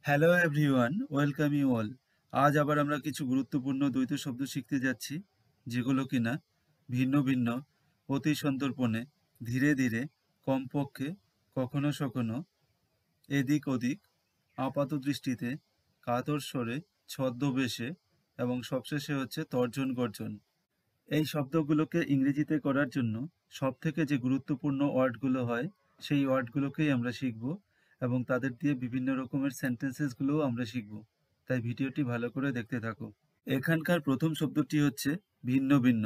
Hello everyone, welcome you all. আজ আবার আমরা কিছু গুরুত্বপূর্ণ দ্বৈত শব্দ শিখতে যাচ্ছি, যেগুলো কিনা ভিন্ন ভিন্ন, অতি সন্তর্পণে, ধীরে ধীরে, কমপক্ষে, কখনো সখনো, এদিক ওদিক, আপাতদৃষ্টিতে, কাতর স্বরে, ছদ্মবেশে এবং সবশেষে হচ্ছে তর্জন গর্জন। এই শব্দগুলোকে ইংরেজিতে করার জন্য সবথেকে যে গুরুত্বপূর্ণ ওয়ার্ডগুলো হয়, সেই ওয়ার্ডগুলোকেই আমরা শিখব এবং তাদের দিয়ে বিভিন্ন রকমের সেন্টেন্সেসগুলোও আমরা শিখব। তাই ভিডিওটি ভালো করে দেখতে থাকো। এখানকার প্রথম শব্দটি হচ্ছে ভিন্ন ভিন্ন।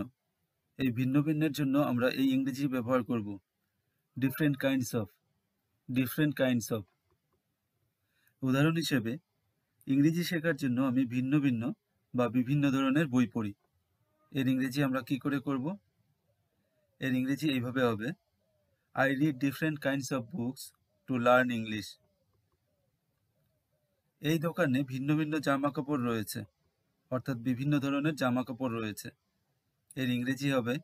এই ভিন্ন ভিন্নের জন্য আমরা এই ইংরেজি ব্যবহার করব different kinds of. Different kinds of. উদাহরণ হিসেবে, ইংরেজি শেখার জন্য আমি ভিন্ন ভিন্ন বা বিভিন্ন ধরনের বই পড়ি। এর ইংরেজি আমরা কি করে করব? এর ইংরেজি এইভাবে হবে, I read different kinds of books to learn English. এই দোকানে ভিন্ন ভিন্ন জামাকাপড় রয়েছে, অর্থাৎ বিভিন্ন ধরনের জামাকাপড় রয়েছে। এর ইংরেজি হবে,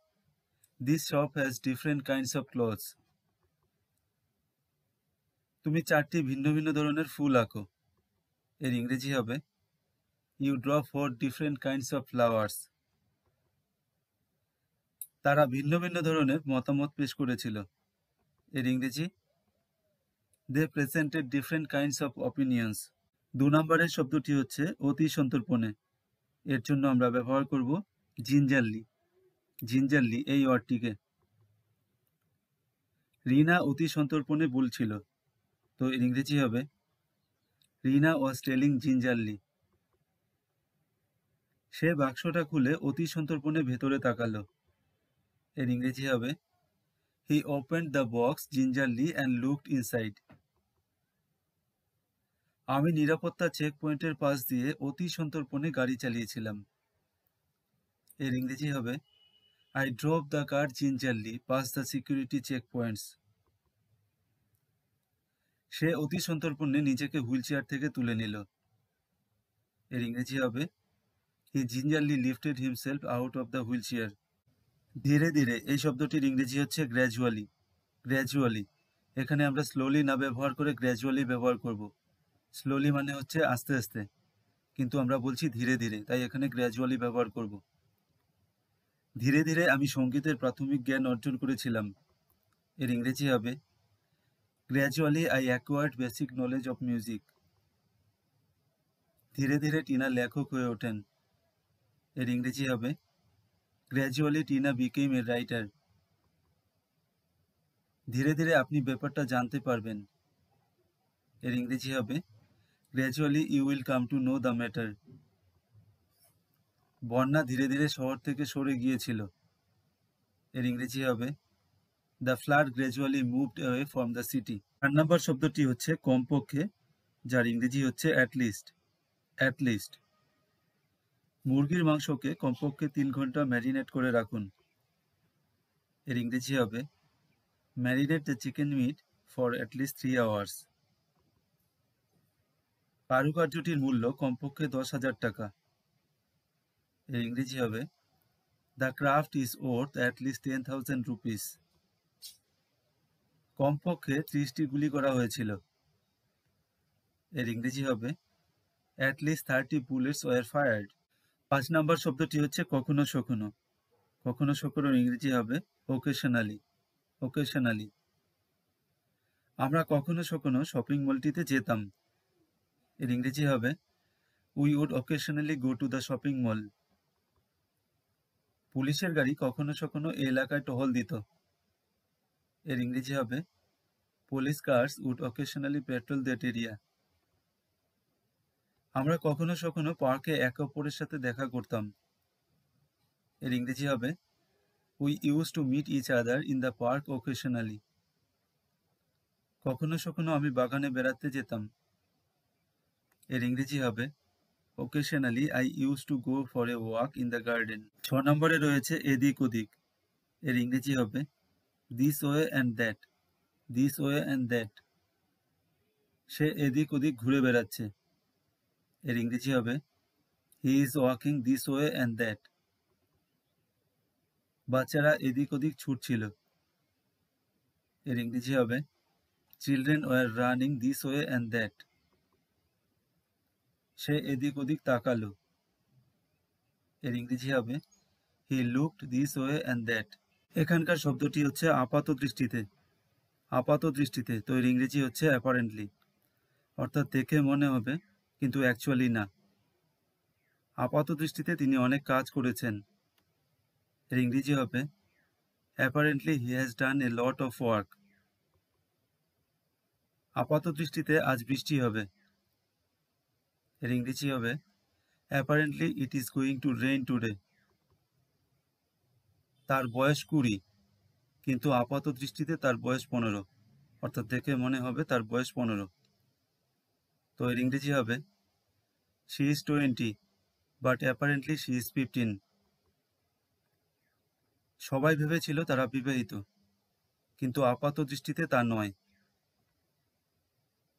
This shop has different kinds of clothes. তুমি 4টি ভিন্ন ভিন্ন ধরনের ফুল আঁকো। এর ইংরেজি হবে, You draw 4 different kinds of flowers. তারা ভিন্ন ভিন্ন ধরনের মতামত পেশ করেছিল। এর ইংরেজি, They presented different kinds of opinions. 2 নম্বরের শব্দটি হচ্ছে অতি সন্তর্পণে। এর জন্য আমরা ব্যবহার করব জিঞ্জারলি। জিঞ্জারলি এই ওয়ার্ডটিকে। রিনা অতি সন্তর্পণে বলছিল, তো এর ইংরেজি হবে, রিনা ওয়াজ টেলিং জিঞ্জারলি। সে বাক্সটা খুলে অতি সন্তর্পণে ভেতরে তাকালো। এর ইংরেজি হবে, he opened the box gingerly and looked inside. আমি নিরাপত্তা চেক পয়েন্টের পাশ দিয়ে অতি সন্তর্পণে গাড়ি চালিয়েছিলাম। এর ইংরেজি হবে, I drove the car gingerly past the security checkpoints. সে অতি সন্তর্পণে নিজেকে হুইলচেয়ার থেকে তুলে নিল। এর ইংরেজি হবে, He gingerly lifted himself out of the wheelchair. ধীরে ধীরে এই শব্দটির ইংরেজি হচ্ছে গ্র্যাজুয়ালি। গ্র্যাজুয়ালি। এখানে আমরা স্লোলি না ব্যবহার করে গ্র্যাজুয়ালি ব্যবহার করব। স্লোলি মানে হচ্ছে আস্তে আস্তে, কিন্তু আমরা বলছি ধীরে ধীরে, তাই এখানে গ্র্যাজুয়ালি ব্যবহার করব। ধীরে ধীরে আমি সঙ্গীতের প্রাথমিক জ্ঞান অর্জন করেছিলাম। এর ইংরেজি হবে, Gradually I acquired basic knowledge of music. ধীরে ধীরে টিনা লেখক হয়ে ওঠেন। এর ইংরেজি হবে, Gradually Tina became a writer. ধীরে ধীরে আপনি ব্যাপারটা জানতে পারবেন। এর ইংরেজি হবে, Gradually you will come to know the matter. বন্যা ধীরে ধীরে শহর থেকে সরে গিয়েছিল। এর ইংরেজি হবে, The flood gradually moved away from the city. 4 নম্বর শব্দটি হচ্ছে কমপক্ষে, যার ইংরেজি হচ্ছে at least. At least. মুরগির মাংসকে কমপক্ষে 3 ঘন্টা ম্যারিনেট করে রাখুন। এর ইংরেজি হবে, Marinate the chicken meat for at least 3 hours. কারুকার্যটির মূল্য কমপক্ষে 10,000 টাকা। এর ইংরেজি হবে, The craft is worth at least 10,000 rupees. কমপক্ষে 30টি গুলি করা হয়েছিল। এর ইংরেজি হবে, At least 30 bullets were fired. 5 নম্বর শব্দটি হচ্ছে কখনো সখনো। কখনো সখনোর ইংরেজি হবে occasionally. Occasionally. আমরা কখনো সখনো শপিং মলটিতে যেতাম। এর ইংরেজি হবে, We would occasionally go to the shopping mall. পুলিশের গাড়ি কখনো সখনো এই এলাকায় টহল দিত। এর ইংরেজি হবে, Police cars would occasionally patrol that area. আমরা কখনো সখনো পার্কে একে অপরের সাথে দেখা করতাম। এর ইংরেজি হবে, We used to meet each other in the park occasionally. কখনো সখনো আমি বাগানে বেড়াতে যেতাম। এর ইংরেজি হবে, Occasionally I used to go for a walk in the garden. 6 নম্বরে রয়েছে এদিক ওদিক। এর ইংরেজি হবে, This way and that. This way and that. সে এদিক ওদিক ঘুরে বেড়াচ্ছে। এর ইংরেজি হবে, He is walking this way and that. বাচ্চারা এদিক ওদিক ছুটছিল। এর ইংরেজি হবে, Children were running this way and that. সে এদিক ওদিক তাকালো। এর ইংরেজি হবে he looked this way and that. এখানকার শব্দটি হচ্ছে আপাত দৃষ্টিতে। আপাত দৃষ্টিতে, তো এর ইংরেজি হচ্ছে অ্যাপারেন্টলি, অর্থাৎ দেখে মনে হবে কিন্তু অ্যাকচুয়ালি না। আপাত দৃষ্টিতে তিনি অনেক কাজ করেছেন। এর ইংরেজি হবে apparently he has done A lot of work. আপাত দৃষ্টিতে আজ বৃষ্টি হবে। এর ইংরেজি হবে apparently it is going to rain today. তার বয়স 20, কিন্তু আপাত দৃষ্টিতে তার বয়স 15, অর্থাৎ দেখে মনে হবে তার বয়স 15। তো এর ইংরেজি হবে she is 20 but apparently she is 15। সবাই ভেবেছিল তারা বিবাহিত, কিন্তু আপাত দৃষ্টিতে তা নয়।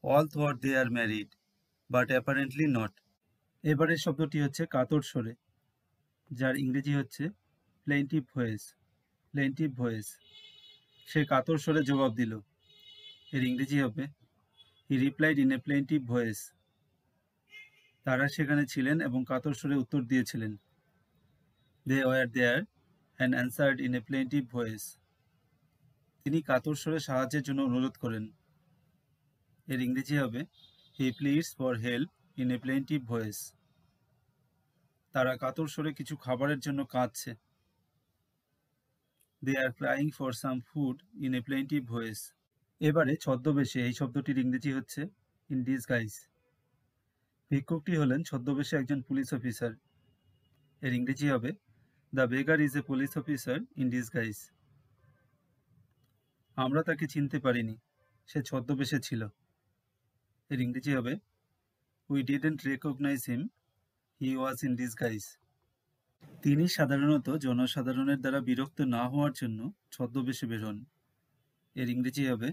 All thought they are married but apparently not. এবারের শব্দটি হচ্ছে কাতর স্বরে, যার ইংরেজি হচ্ছে প্লেন্টিভ ভয়েস। প্লেন্টিভ ভয়েস। সে কাতর স্বরে জবাব দিল। এর ইংরেজি হবে he replied in a plaintive voice. তারা সেখানে ছিলেন এবং কাতর স্বরে উত্তর দিয়েছিলেন। They were there and answered in a plaintive voice. তিনি কাতর স্বরে সাহায্যের জন্য অনুরোধ করেন। এর ইংরেজি হবে he pleads for help in a plaintive voice. তারা কাতর স্বরে কিছু খাবারের জন্য কাঁদছে। They are crying for some food in a plaintive voice. এবারে ছদ্মবেশে, এই শব্দটির ইংরেজি হচ্ছে ইন ডিসগাইজ। ভিক্ষুকটি হলেন ছদ্মবেশে একজন পুলিশ অফিসার। এর ইংরেজি হবে the বেগার is a police officer in disguise. আমরা তাকে চিনতে পারিনি, সে ছদ্মবেশে ছিল। এর ইংরেজি হবে we didn't recognise him, he was in disguise. তিনি সাধারণত জনসাধারণের দ্বারা বিরক্ত না হওয়ার জন্য ছদ্মবেশে বের হন। এর ইংরেজি হবে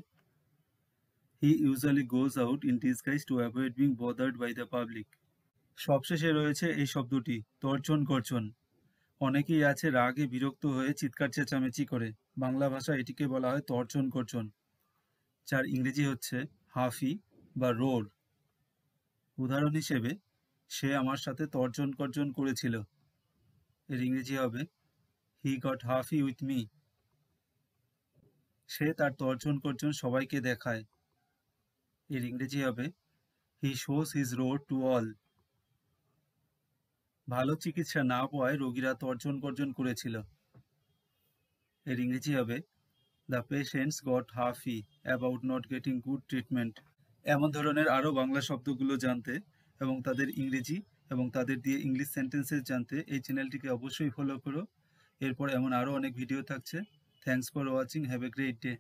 he usually goes out in disguise to avoid being bothered by the public. সবশেষে রয়েছে এই শব্দটি তর্জন গর্জন। অনেকেই আছে রাগে বিরক্ত হয়ে চিৎকার চেঁচামেচি করে। বাংলা ভাষায় এটিকে বলা হয় তর্জন গর্জন, যার ইংরেজি হচ্ছে হাফি বা রোর। উদাহরণ হিসেবে, সে আমার সাথে তর্জন গর্জন করেছিল। এর ইংরেজি হবে he got Hafi with me. সে তার তর্জন গর্জন সবাইকে দেখায়। এর ইংরেজি হবে হি শোস হিজ রোর টু অল। ভালো চিকিৎসা না পাওয়ায় রোগীরা তর্জন গর্জন করেছিল। এর ইংরেজি হবে the patients got huffy about not getting good treatment. এমন ধরনের আরও বাংলা শব্দগুলো জানতে এবং তাদের ইংরেজি এবং তাদের দিয়ে ইংলিশ সেন্টেন্সেস জানতে এই চ্যানেলটিকে অবশ্যই ফলো করো। এরপর এমন আরও অনেক ভিডিও থাকছে। Thanks for watching, have a great day.